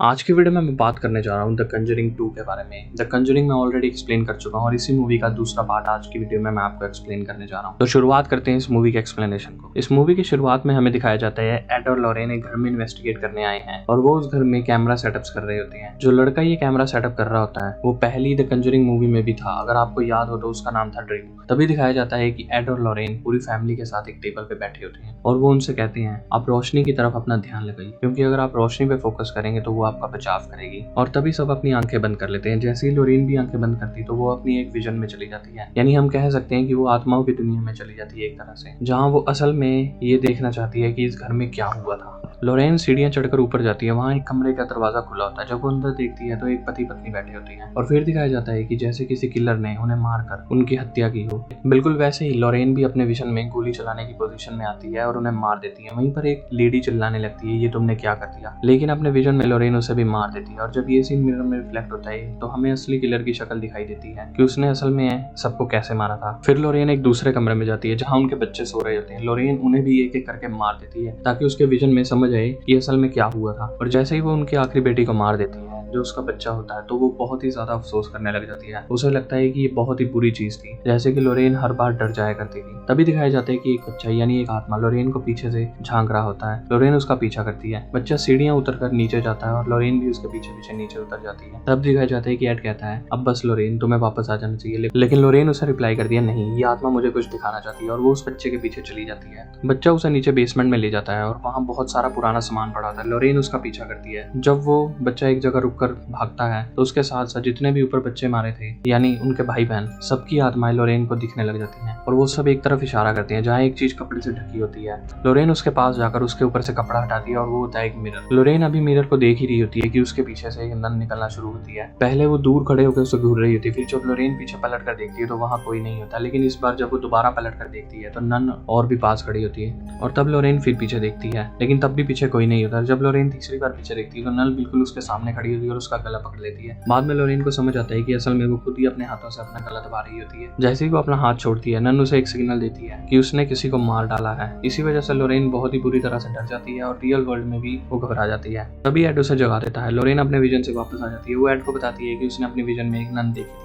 आज की वीडियो में मैं बात करने जा रहा हूँ द कंजरिंग 2 के बारे में। द कंजरिंग मैं ऑलरेडी एक्सप्लेन कर चुका हूँ और इसी मूवी का दूसरा पार्ट आज की वीडियो में मैं आपको एक्सप्लेन करने जा रहा हूँ। तो शुरुआत करते हैं इस मूवी के एक्सप्लेनेशन को। इस मूवी की शुरुआत में हमें दिखाया जाता है एड और लॉरेन एक घर में इन्वेस्टिगेट करने आए हैं और वो उस घर में कैमरा सेटअप्स कर रहे होते हैं। जो लड़का ये कैमरा सेटअप कर रहा होता है वो पहली द कंजरिंग मूवी में भी था, अगर आपको याद हो तो उसका नाम था ड्रीम। तभी दिखाया जाता है कि एड और लॉरेन पूरी फैमिली के साथ एक टेबल पे बैठे होते हैं और वो उनसे कहते हैं आप रोशनी की तरफ अपना ध्यान लगाइए, क्योंकि अगर आप रोशनी पे फोकस करेंगे तो वो आपका बचाव करेगी। और तभी सब अपनी आंखें बंद कर लेते हैं। जैसे ही लोरेन भी आंखें बंद करती तो वो अपनी एक विजन में चली जाती है, यानी हम कह सकते हैं कि वो आत्माओं की दुनिया में चली जाती है एक तरह से, जहाँ वो असल में ये देखना चाहती है कि इस घर में क्या हुआ था। लोरेन सीढ़ियां चढ़कर ऊपर जाती है, वहाँ एक कमरे का दरवाजा खुला होता है। जब वो अंदर देखती है तो एक पति पत्नी बैठे होते हैं और फिर दिखाया जाता है कि जैसे किसी किलर ने उन्हें मारकर उनकी हत्या की हो। बिल्कुल वैसे ही लोरेन भी अपने विजन में गोली चलाने की पोजीशन में आती है और उन्हें मार देती है। वहीं पर एक लेडी चिल्लाने लगती है ये तुमने क्या कर दिया, लेकिन अपने विजन में लोरेन उसे भी मार देती है। और जब ये सीन मिरर में रिफ्लेक्ट होता है तो हमें असली किलर की शक्ल दिखाई देती है कि उसने असल में सबको कैसे मारा था। फिर लोरेन एक दूसरे कमरे में जाती है जहाँ उनके बच्चे सो रहे होते हैं। लोरेन उन्हें भी एक एक करके मार देती है ताकि उसके विजन में समझ आए कि असल में क्या हुआ था। और जैसे ही वो उनकी आखिरी बेटी को मार देती है जो उसका बच्चा होता है, तो वो बहुत ही ज्यादा अफसोस करने लग जाती है। उसे लगता है कि ये बहुत ही बुरी चीज थी, जैसे कि लोरेन हर बार डर जाया करती थी। तभी दिखाया जाता है कि एक बच्चा यानी एक आत्मा लोरेन को पीछे से झांक रहा होता है। लोरेन उसका पीछा करती है। बच्चा सीढ़ियां उतरकर नीचे जाता है और लोरेन भी उसके पीछे पीछे नीचे उतर जाती है। तब दिखाया जाता है कि एड कहता है अब बस लोरेन तुम्हें वापस आ जाना चाहिए, लेकिन लोरेन उसे रिप्लाई कर दिया नहीं, ये आत्मा मुझे कुछ दिखाना चाहती है और वो उस बच्चे के पीछे चली जाती है। बच्चा उसे नीचे बेसमेंट में ले जाता है और वहाँ बहुत सारा पुराना सामान पड़ा होता है। लोरेन उसका पीछा करती है। जब वो बच्चा एक जगह रुककर भागता है तो उसके साथ साथ जितने भी ऊपर बच्चे मारे थे यानी उनके भाई बहन, सबकी आत्माएं लोरेन को दिखने लग जाती हैं और वो सब एक तरफ इशारा करते हैं जहाँ एक चीज कपड़े से ढकी होती है। लोरेन उसके पास जाकर उसके ऊपर से कपड़ा हटाती है और वो होता है एक मिरर। लोरेन अभी मिरर को देख ही रही होती है कि उसके पीछे से एक नन निकलना शुरू होती है। पहले वो दूर खड़े होकर उसे घूर रही होती है, फिर जब लोरेन पीछे पलट कर देखती है तो वहाँ कोई नहीं होता, लेकिन इस बार जब वो दोबारा पलट कर देखती है तो नन और भी पास खड़ी होती है। और तब लोरेन फिर पीछे देखती है लेकिन तब भी पीछे कोई नहीं होता। जब लोरेन तीसरी बार पीछे देखती है तो नन बिल्कुल उसके सामने खड़ी होती है और उसका गला पकड़ लेती है। बाद में लोरेन को समझ आता है कि असल में वो खुद ही अपने हाथों से अपना गला दबा रही होती है। जैसे ही वो अपना हाथ छोड़ती है नन उसे एक सिग्नल देती है कि उसने किसी को मार डाला है। इसी वजह से लोरेन बहुत ही बुरी तरह से डर जाती है और रियल वर्ल्ड में भी वो घबरा जाती है। तभी एड उसे जगा देता है। लोरेन अपने विजन से वापस आ जाती है। वो एड को बताती है कि उसने अपने विजन में एक नन देखी थी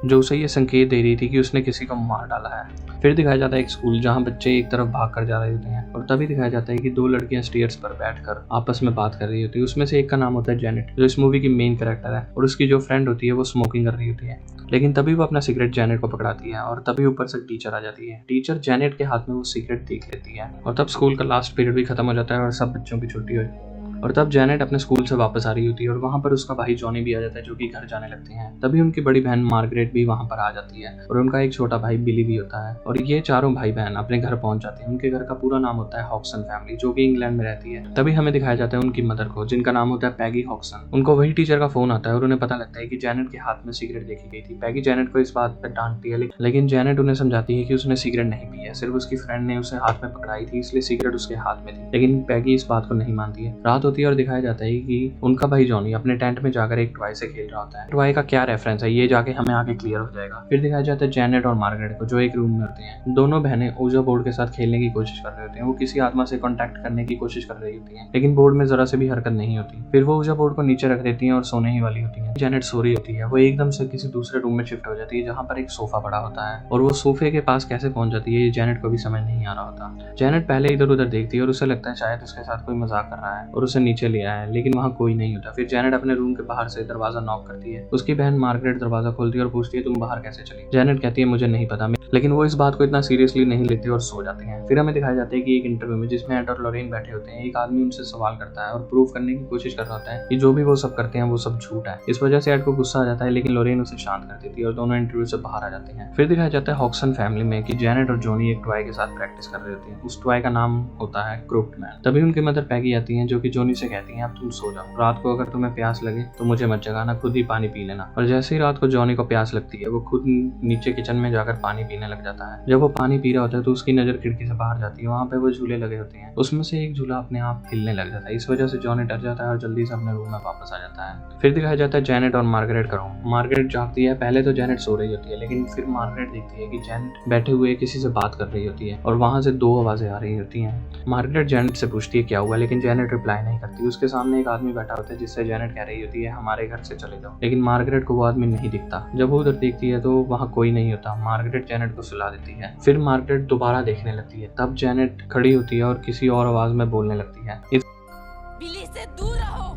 जो उसे ये संकेत दे रही थी कि उसने किसी को मार डाला है। फिर दिखाया जाता है एक स्कूल जहाँ बच्चे एक तरफ भाग कर जा रहे होते हैं और तभी दिखाया जाता है कि दो लड़कियां स्टेयर्स पर बैठकर आपस में बात कर रही होती है। उसमें से एक का नाम होता है जेनेट, जो इस मूवी की मेन कैरेक्टर है, और उसकी जो फ्रेंड होती है वो स्मोकिंग कर रही होती है। लेकिन तभी वो अपना सिगरेट जेनेट को पकड़ाती है और तभी ऊपर से टीचर आ जाती है। टीचर जेनेट के हाथ में वो सिगरेट देख लेती है और तब स्कूल का लास्ट पीरियड भी खत्म हो जाता है और सब बच्चों की छुट्टी हो जाती है। और तब जेनेट अपने स्कूल से वापस आ रही होती है और वहाँ पर उसका भाई जॉनी भी आ जाता है जो कि घर जाने लगते हैं। तभी उनकी बड़ी बहन मार्गरेट भी वहाँ पर आ जाती है और उनका एक छोटा भाई बिली भी होता है और ये चारों भाई बहन अपने घर पहुंच जाते हैं। उनके घर का पूरा नाम होता है हॉक्सन फैमिली, जो कि इंग्लैंड में रहती है। तभी हमें दिखाया जाता है उनकी मदर को, जिनका नाम होता है पैगी हॉक्सन। उनको वही टीचर का फोन आता है और उन्हें पता लगता है कि जेनेट के हाथ में सिगरेट देखी गई थी। पैगी जेनेट को इस बात पर डांटती है लेकिन जेनेट उन्हें समझाती है कि उसने सिगरेट नहीं पी है, सिर्फ उसकी फ्रेंड ने उसे हाथ में पकड़ाई थी इसलिए सिगरेट उसके हाथ में थी। लेकिन पैगी इस बात को नहीं मानती है। रात होती है और दिखाया जाता है कि उनका भाई जॉनी अपने टेंट में जाकर एक टॉय से खेल रहा होता है। टॉय का क्या रेफरेंस है ये जाके हमें आगे क्लियर हो जाएगा। फिर दिखाया जाता है जेनेट और मार्गरेट को जो एक रूम में होते हैं। दोनों बहनें ओजा बोर्ड के साथ खेलने की कोशिश कर रहे होते हैं। वो किसी आत्मा से कांटेक्ट करने की कोशिश कर रही होती हैं लेकिन बोर्ड में जरा से भी हरकत नहीं होती। फिर वो ओजा बोर्ड को नीचे रख देती हैं और सोने ही वाली होती हैं। जेनेट सो रही होती है। वो एकदम से किसी दूसरे रूम में शिफ्ट हो जाती है जहाँ पर एक सोफा पड़ा होता है और वो सोफे के पास कैसे पहुंच जाती है ये जेनेट को भी समझ नहीं आ रहा होता। जेनेट पहले इधर उधर देखती है और उसे लगता है शायद उसके साथ कोई मजाक कर रहा है और उसे नीचे ले आया है, लेकिन वहाँ कोई नहीं होता। फिर जेनेट अपने रूम के बाहर से दरवाजा नॉक करती है। उसकी बहन मार्गरेट दरवाजा खोलती है और पूछती है तुम बाहर कैसे चली। जेनेट कहती है मुझे नहीं पता, लेकिन वो इस बात को इतना सीरियसली नहीं लेते और सो जाते हैं। फिर हमें दिखाया जाता है कि एक इंटरव्यू में जिसमें एड और लोरेन बैठे होते हैं, एक आदमी उनसे सवाल करता है और प्रूव करने की कोशिश कर रहा होता है कि जो भी वो सब करते हैं वो सब झूठ है। इस वजह से एड को गुस्सा आ जाता है लेकिन लोरेन उसे शांत कर देती है और दोनों इंटरव्यू से बाहर आ जाते हैं। फिर दिखाया जाता है हॉक्सन फैमिली में कि जेनेट और जॉनी एक टॉय के साथ प्रैक्टिस कर रहे होते हैं। उस टॉय का नाम होता है क्रोक्ड मैन। तभी उनकी मदर पैगी आती है जो कि जॉनी से कहती है अब तुम सो जाओ, रात को अगर तुम्हें प्यास लगे तो मुझे मत जगाना, खुद ही पानी पी लेना। और जैसे ही रात को जॉनी को प्यास लगती है वो खुद नीचे किचन में जाकर पानी पीने लग जाता है। जब वो पानी पी रहा होता है तो उसकी नजर खिड़की से बाहर जाती है। वहाँ पे वो झूले लगे होते हैं, उसमें से एक झूला अपने आप हिलने लग जाता है। इस वजह से जॉनी डर जाता है और जल्दी से अपने रूम में वापस आ जाता है। फिर दिखाया जाता है जेनेट और मार्गरेट का रूम। मार्गरेट जागती है। पहले तो जेनेट सो रही होती है लेकिन फिर मार्गरेट देखती है कि जेनेट बैठे हुए किसी से बात कर रही होती है और वहाँ से दो आवाजें आ रही होती हैं। मार्गरेट जेनेट से पूछती है क्या हुआ, लेकिन जेनेट रिप्लाई नहीं नहीं करती। उसके सामने एक आदमी बैठा होता है जिससे जेनेट कह रही होती है हमारे घर से चले जाओ, लेकिन मार्गरेट को वो आदमी नहीं दिखता। जब वो उधर देखती है तो वहाँ कोई नहीं होता। मार्गरेट जेनेट को सुला देती है। फिर मार्गरेट दोबारा देखने लगती है। तब जेनेट खड़ी होती है और किसी और आवाज में बोलने लगती है, बिली से दूर रहो,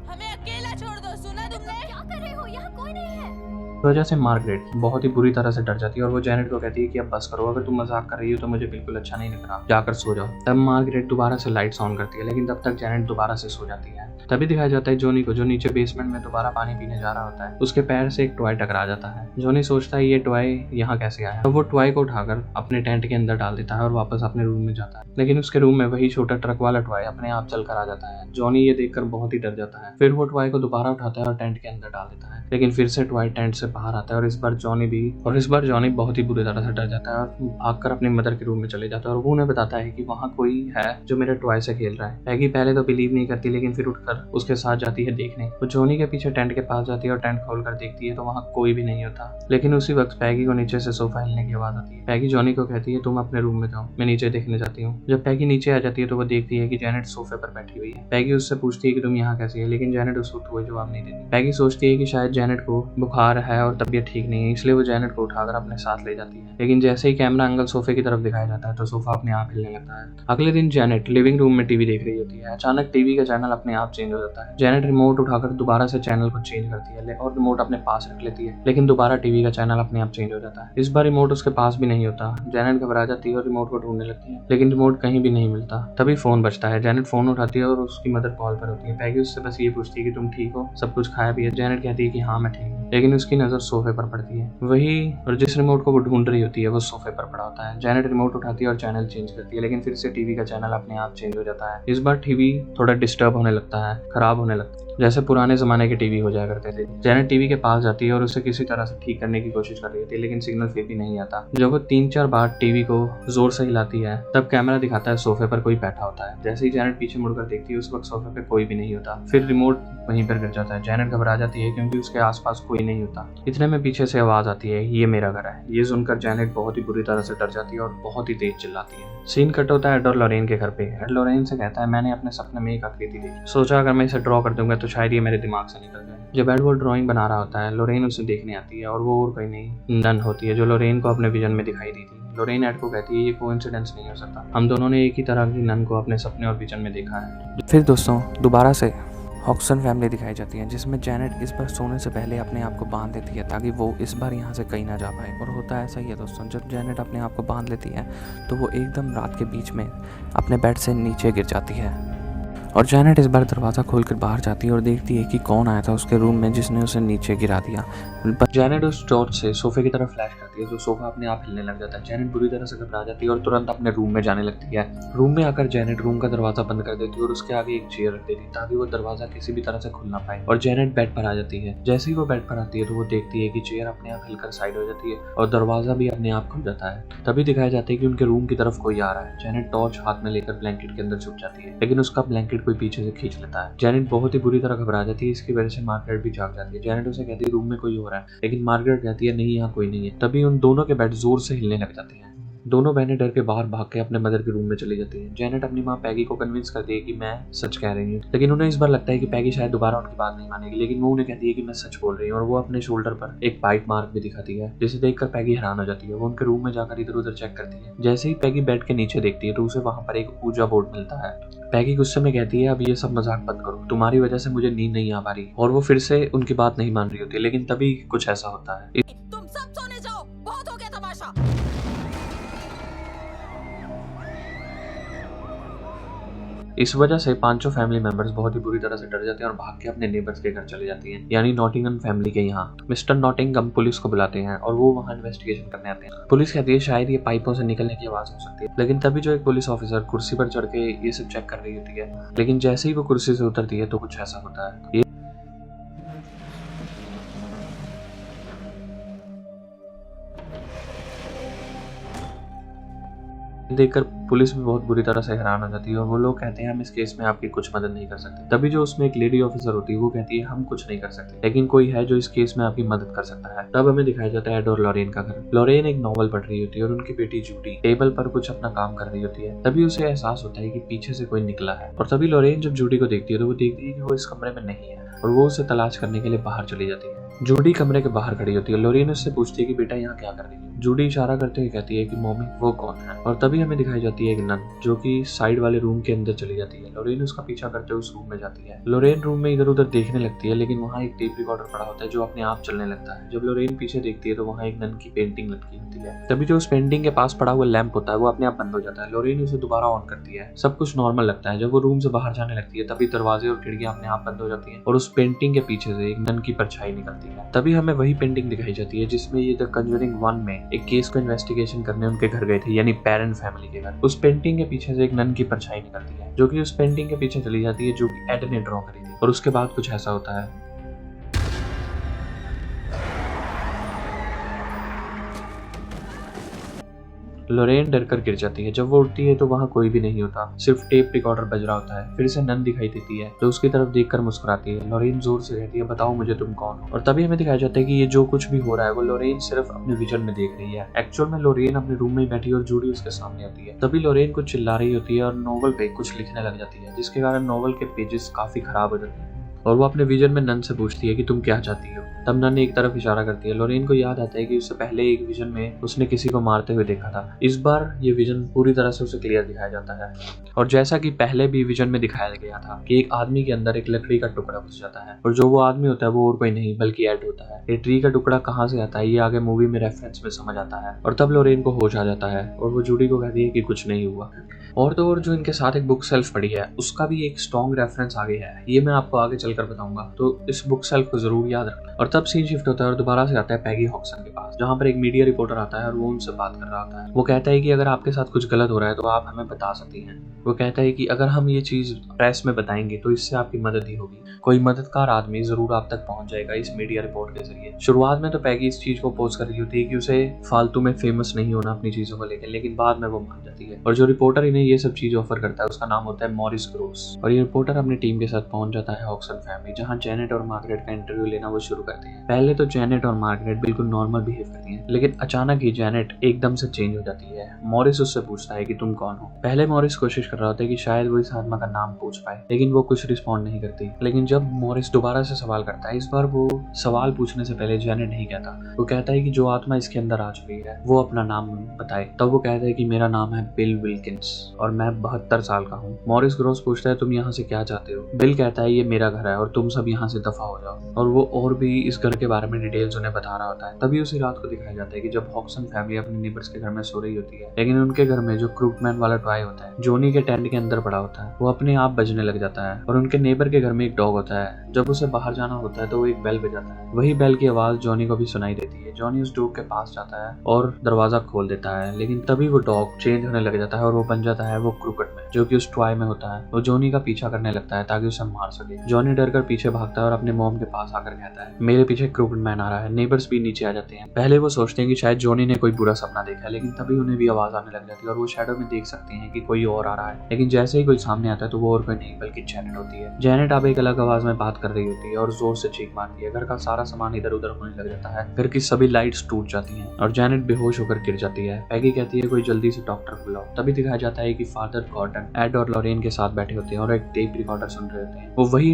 हमें अकेला छोड़ दो, सुना तुमने? क्या कर रहे हो, यहाँ कोई नहीं है। इस वजह से मार्गरेट बहुत ही बुरी तरह से डर जाती है और वो जेनेट को कहती है कि अब बस करो, अगर तुम मजाक कर रही हो तो मुझे बिल्कुल अच्छा नहीं लग रहा, जाकर सो जाओ। तब मार्गरेट दोबारा से लाइट्स ऑन करती है, लेकिन तब तक जेनेट दोबारा से सो जाती है। तभी दिखाया जाता है जोनी को, जो नीचे बेसमेंट में दोबारा पानी पीने जा रहा होता है। उसके पैर से एक टॉय टकरा जाता है। जोनी सोचता है ये टॉय यहाँ कैसे आया। तो वो टॉय को उठाकर अपने टेंट के अंदर डाल देता है और वापस अपने रूम में जाता है, लेकिन उसके रूम में वही छोटा ट्रक वाला टॉय अपने आप चलकर आ जाता है। जोनी ये देखकर बहुत ही डर जाता है। फिर वो टॉय को दोबारा उठाता है और टेंट के अंदर डाल देता है, लेकिन फिर से टॉय टेंट से बाहर आता है और इस बार जॉनी बहुत ही बुरी तरह से डर जाता है और भागकर अपनी मदर के रूम में चले जाता है और वो उन्हें बताता है कि वहाँ कोई है जो मेरे टॉय से खेल रहा है। पैगी पहले तो बिलीव नहीं करती, लेकिन फिर उठकर उसके साथ जाती है देखने। वो जॉनी के पीछे टेंट के पास जाती है और टेंट खोलकर देखती है तो वहाँ कोई भी नहीं होता। लेकिन उसी वक्त पैगी को नीचे से सोफा हिलने की आवाज आती है। पैगी जॉनी को कहती है तुम अपने रूम में जाओ, मैं नीचे देखने जाती हूँ। जब पैगी नीचे आ जाती है तो वो देखती है कि जेनेट सोफे पर बैठी हुई है। पैगी उससे पूछती है कि तुम यहाँ कैसी है, लेकिन जेनेट उसको कोई जवाब नहीं देती। पैगी सोचती है कि शायद जेनेट को बुखार है और तबीयत ठीक नहीं है, इसलिए वो जेनेट को उठाकर अपने साथ ले जाती है। लेकिन जैसे ही कैमरा एंगल सोफे की तरफ दिखाया जाता है तो सोफा अपने आप हिलने लगता है। अगले दिन जेनेट लिविंग रूम में टीवी देख रही होती है। अचानक टीवी का चैनल अपने आप चेंज हो जाता है। जेनेट रिमोट उठाकर दोबारा से चैनल को चेंज करती है और रिमोट अपने पास रख लेती है, लेकिन दोबारा टीवी का चैनल अपने आप चेंज हो जाता है। इस बार रिमोट उसके पास भी नहीं होता। जेनेट घबरा जाती है और रिमोट को ढूंढने लगती है, लेकिन रिमोट कहीं भी नहीं मिलता। तभी फोन बजता है। जेनेट फोन उठाती है और उसकी मदर कॉल पर होती है। पैगी उससे बस ये पूछती है कि तुम ठीक हो, सब कुछ खाया पिया। जेनेट कहती है कि हाँ मैं ठीक हूँ, लेकिन उसकी नजर सोफे पर पड़ती है। वही और जिस रिमोट को वो ढूंढ रही होती है वो सोफे पर पड़ा होता है। जेनेट रिमोट उठाती है और चैनल चेंज करती है, लेकिन फिर से टीवी का चैनल अपने आप चेंज हो जाता है। इस बार टीवी थोड़ा डिस्टर्ब होने लगता है, खराब होने लगता है, जैसे पुराने जमाने के टीवी हो जाया करते थे। जेनेट टीवी के पास जाती है और उसे किसी तरह से ठीक करने की कोशिश कर रही होती है, लेकिन सिग्नल फिर भी नहीं आता। जब वो 3-4 बार टीवी को जोर से हिलाती है तब कैमरा दिखाता है सोफे पर कोई बैठा होता है। जैसे ही जेनेट पीछे मुड़कर देखती है उस वक्त सोफे पर कोई भी नहीं होता। फिर रिमोट वहीं पर गिर जाता है। जेनेट घबरा जाती है क्योंकि उसके आसपास कोई नहीं होता। इतने में पीछे से आवाज आती है ये मेरा घर है। ये सुनकर जेनेट बहुत ही बुरी तरह से डर जाती है और बहुत ही तेज चिल्लाती है। सीन कट होता है एड और लॉरेन के घर पे। एड लॉरेन से कहता है मैंने अपने सपने में एक आकृति देखी, सोचा अगर मैं इसे ड्रॉ कर दूंगा तो शायद ये मेरे दिमाग से निकल जाए। जब एड वो ड्राइंग बना रहा होता है लॉरेन उसे देखने आती है और वो और कोई नहीं नन होती है जो लॉरेन को अपने विजन में दिखाई दी थी। लॉरेन एड को कहती है ये कोइंसिडेंस नहीं हो सकता, हम दोनों ने एक ही तरह की नन को अपने सपने और विजन में देखा है। फिर दोस्तों दोबारा से हॉक्सन फैमिली दिखाई जाती है, जिसमें जेनेट इस बार सोने से पहले अपने आप को बांध लेती है ताकि वो इस बार यहाँ से कहीं ना जा पाए। और होता ऐसा ही है दोस्तों, जब जेनेट अपने आप को बांध लेती है तो वो एकदम रात के बीच में अपने बेड से नीचे गिर जाती है। और जेनेट इस बार दरवाज़ा खोलकर बाहर जाती है और देखती है कि कौन आया था उसके रूम में जिसने उसे नीचे गिरा दिया। जेनेट उस टॉर्च से सोफे की तरफ फ्लैश करती है तो सोफा अपने आप हिलने लग जाता है। जेनेट बुरी तरह से घबरा जाती है और तुरंत अपने रूम में जाने लगती है। रूम में आकर जेनेट रूम का दरवाजा बंद कर देती है और उसके आगे एक चेयर रख देती है ताकि वो दरवाजा किसी भी तरह से खुल ना पाए। और जेनेट बेड पर आ जाती है। जैसे ही वो बेड पर आती है तो वो देखती है कि चेयर अपने आप हिलकर साइड हो जाती है और दरवाजा भी अपने आप खुल जाता है। तभी दिखाया जाता है कि उनके रूम की तरफ कोई आ रहा है। जेनेट टॉर्च हाथ में लेकर ब्लैंकेट के अंदर छुप जाती है, लेकिन उसका ब्लैंकेट कोई पीछे से खींच लेता है। जेनेट बहुत ही बुरी तरह घबरा जाती है। इसकी वजह से मार्गरेट भी जाग जाती है। जेनेट उसे कहती है रूम में कोई हो रहा है, लेकिन मार्गरेट कहती है नहीं यहाँ कोई नहीं है। तभी उन दोनों के बेड जोर से हिलने लग जाते हैं। दोनों बहनें डर के बाहर भाग के अपने मदर के रूम में चली जाती हैं। जेनेट अपनी माँ पैगी को कन्विंस करती है कि मैं सच कह रही हूँ, लेकिन उन्हें इस बार लगता है कि पैगी शायद दोबारा उनकी बात नहीं मानेगी, लेकिन वो उन्हें कहती है कि मैं सच बोल रही हूँ। और वो अपने शोल्डर पर एक बाइट मार्क भी दिखाती है, जिसे देखकर पैगी हैरान हो जाती है। वो उनके रूम में जाकर इधर उधर चेक करती है। जैसे ही पैगी बेड के नीचे देखती है तो उसे वहां पर एक ऊर्जा बोर्ड मिलता है। पैगी गुस्से में कहती है अब ये सब मजाक बंद करो, तुम्हारी वजह से मुझे नींद नहीं आ पा रही। और वो फिर से उनकी बात नहीं मान रही होती, लेकिन तभी कुछ ऐसा होता है। तुम सब सोने जाओ, बहुत हो गया तमाशा। इस वजह से पांचों फैमिली मेंबर्स बहुत ही बुरी तरह से डर जाते हैं और भाग के अपने नेबर्स के घर चले जाती हैं, यानी नॉटिंगम फैमिली के यहाँ। मिस्टर नॉटिंगम पुलिस को बुलाते हैं और वो वहाँ इन्वेस्टिगेशन करने आते हैं। पुलिस कहती है शायद ये पाइपों से निकलने की आवाज हो सकती है, लेकिन तभी जो एक पुलिस ऑफिसर कुर्सी पर चढ़ के ये सब चेक कर रही होती है, लेकिन जैसे ही वो कुर्सी से उतरती है तो कुछ ऐसा होता है। देखकर पुलिस भी बहुत बुरी तरह से हैरान हो जाती है और वो लोग कहते हैं हम इस केस में आपकी कुछ मदद नहीं कर सकते। तभी जो उसमें एक लेडी ऑफिसर होती है वो कहती है हम कुछ नहीं कर सकते, लेकिन कोई है जो इस केस में आपकी मदद कर सकता है। तब हमें दिखाया जाता है एड और लॉरेन का घर। लॉरेन एक नॉवल पढ़ रही होती है और उनकी बेटी जूडी टेबल पर कुछ अपना काम कर रही होती है। तभी उसे एहसास होता है कि पीछे से कोई निकला है और तभी लॉरेन जब जूडी को देखती है तो वो देखती है कि वो इस कमरे में नहीं है और वो उसे तलाश करने के लिए बाहर चली जाती है। जूडी कमरे के बाहर खड़ी होती है। लॉरेन उससे पूछती है कि बेटा यहाँ क्या कर रही है। जूडी इशारा करते हुए कहती है कि मम्मी वो कौन है, और तभी हमें दिखाई जाती है एक नन जो कि साइड वाले रूम के अंदर चली जाती है। लॉरेन उसका पीछा करते हुए उस रूम में जाती है। लॉरेन रूम में इधर उधर देखने लगती है लेकिन वहाँ एक टेप रिकॉर्डर पड़ा होता है जो अपने आप चलने लगता है। जब लॉरेन पीछे देखती है तो वहाँ एक नन की पेंटिंग लटकी होती है। तभी जो उस पेंटिंग के पास पड़ा हुआ लैंप होता है वो अपने आप बंद हो जाता है। लॉरेन उसे दोबारा ऑन करती है। सब कुछ नॉर्मल लगता है। जब वो रूम से बाहर जाने लगती है तभी दरवाजे और खिड़कियां अपने आप बंद हो जाती है और उस पेंटिंग के पीछे से एक नन की परछाई निकलती है। तभी हमें वही पेंटिंग दिखाई जाती है जिसमें ये द कंजरिंग 1 में एक केस को इन्वेस्टिगेशन करने उनके घर गए थे, यानी पैरेंट फैमिली के घर। उस पेंटिंग के पीछे से एक नन की परछाई निकलती है जो कि उस पेंटिंग के पीछे चली जाती है जो कि एड ने ड्रॉ करी थी। और उसके बाद कुछ ऐसा होता है। लॉरेन डरकर गिर जाती है। जब वो उठती है तो वहाँ कोई भी नहीं होता, सिर्फ टेप रिकॉर्डर बज रहा होता है। फिर से नन दिखाई देती है जो उसकी तरफ देखकर मुस्कुराती है। लॉरेन जोर से कहती है बताओ मुझे तुम कौन हो। और तभी हमें दिखाया जाता है कि ये जो कुछ भी हो रहा है वो लॉरेन सिर्फ अपने विजन में देख रही है। एक्चुअल में लॉरेन अपने रूम में बैठी और जूडी उसके सामने आती है। तभी लॉरेन कुछ चिल्ला रही होती है और नोवेल पे कुछ लिखने लग जाती है जिसके कारण नोवेल के पेजेस काफी खराब हो जाते हैं और वो अपने विजन में नन से पूछती है कि तुम क्या चाहती हो। तब नन एक तरफ इशारा करती है। लॉरेन को याद आता है कि उससे पहले एक विजन में उसने किसी को मारते हुए देखा था। इस बार ये विजन पूरी तरह से उसे क्लियर दिखाया जाता है और जैसा कि पहले भी विजन में दिखाया गया था कि एक आदमी के अंदर एक लकड़ी का टुकड़ा घुस जाता है और जो वो आदमी होता है वो और कोई नहीं बल्कि एड होता है। ये ट्री का टुकड़ा कहाँ से आता है ये आगे मूवी में रेफरेंस में समझ आता है और तब लॉरेन को होश आ जाता है और वो जूडी को कहती है कि कुछ नहीं हुआ। और तो और जो इनके साथ एक बुक सेल्फ पड़ी है उसका भी एक स्ट्रॉन्ग रेफरेंस आगे है, ये मैं आपको आगे चलकर बताऊंगा, तो इस बुक सेल्फ को जरूर याद रखना। और तब सीन शिफ्ट होता है और दोबारा से आता है पैगी हॉक्सन के पास, जहाँ पर एक मीडिया रिपोर्टर आता है और वो उनसे बात कर रहा होता है। वो कहता है कि अगर आपके साथ कुछ गलत हो रहा है तो आप हमें बता सकती हैं। वो कहता है कि अगर हम ये चीज प्रेस में बताएंगे तो इससे आपकी मदद ही होगी, कोई मददगार आदमी जरूर आप तक पहुंच जाएगा इस मीडिया रिपोर्ट के जरिए। शुरुआत में तो पैगी इस चीज को अपोज कर रही होती है कि उसे फालतू में फेमस नहीं होना अपनी चीजों को लेकर, लेकिन बाद में वो मान जाती है और जो रिपोर्टर इन्हें ये सब चीज ऑफर करता है उसका नाम होता है मॉरिस ग्रोस। और ये रिपोर्टर अपनी टीम के साथ पहुंच जाता है हॉक्सन फैमिली, जहां जेनेट और मार्गरेट का इंटरव्यू लेना वो शुरू करते हैं। पहले तो जेनेट और मार्गरेट बिल्कुल नॉर्मल बिहेव करती हैं, लेकिन अचानक ही जेनेट एकदम से चेंज हो जाती है। मॉरिस उससे पूछता है कि तुम कौन हो। पहले मॉरिस कोशिश कर रहा होता है कि शायद वो इस आत्मा का नाम पूछ पाए, लेकिन वो कुछ रिस्पॉन्ड नहीं करती। लेकिन जब मॉरिस दोबारा से सवाल करता है, इस बार वो सवाल पूछने से पहले जेनेट नहीं कहता, वो कहता है कि जो आत्मा इसके अंदर आ चुकी है वो अपना नाम बताए। तब वो कहता है कि मेरा नाम है बिल विल्किंस और मैं 72 साल का हूँ। मॉरिस ग्रोस पूछता है तुम यहाँ से क्या चाहते हो। बिल कहता है ये मेरा घर है और तुम सब यहाँ से दफा हो जाओ, और वो और भी इस घर के बारे में डिटेल्स उन्हें बता रहा होता है। तभी उसी रात को दिखाया जाता है कि जब हॉक्सन फैमिली अपने नेबर्स के घर में सो रही होती है, लेकिन उनके घर में जो क्रूकमैन वाला टॉय होता है जोनी के टेंट के अंदर पड़ा होता है वो अपने आप बजने लग जाता है। और उनके नेबर के घर में एक डॉग होता है, जब उसे बाहर जाना होता है तो वो एक बेल बजाता है। वही बेल की आवाज जॉनी को भी सुनाई देती है। जॉनी उस डॉग के पास जाता है और दरवाजा खोल देता है, लेकिन तभी वो डॉग चेंज होने लग जाता है और वो बन जाता है वो क्रूकट में जो कि उस टॉय में होता है। वो जॉनी का पीछा करने लगता है ताकि उसे मार सके। जॉनी डरकर पीछे भागता है और अपने मॉम के पास आकर कहता है मेरे पीछे क्रूकट मैन आ रहा है। नेबर्स भी नीचे आ जाते हैं। पहले वो सोचते हैं कि शायद जॉनी ने कोई बुरा सपना देखा है, लेकिन तभी उन्हें भी आवाज आने लग जाती है और वो शैडो में देख सकते हैं कि कोई और आ रहा है। लेकिन जैसे ही कोई सामने आता है तो वो और कोई नहीं बल्कि जेनेट होती है। जेनेट अब एक अलग आवाज में बात कर रही होती है और जोर से चीख मारती है। घर का सारा सामान इधर उधर होने लग जाता है, घर की सभी लाइट्स टूट जाती हैं और जेनेट बेहोश होकर गिर जाती है। पैगी कहती है कोई जल्दी से डॉक्टर बुलाओ। तभी दिखाया जाता है कि फादर गॉर्डन एड और लॉरेन के साथ बैठे होते हैं और एक टेप रिकॉर्डर सुन रहे होते हैं। वो वही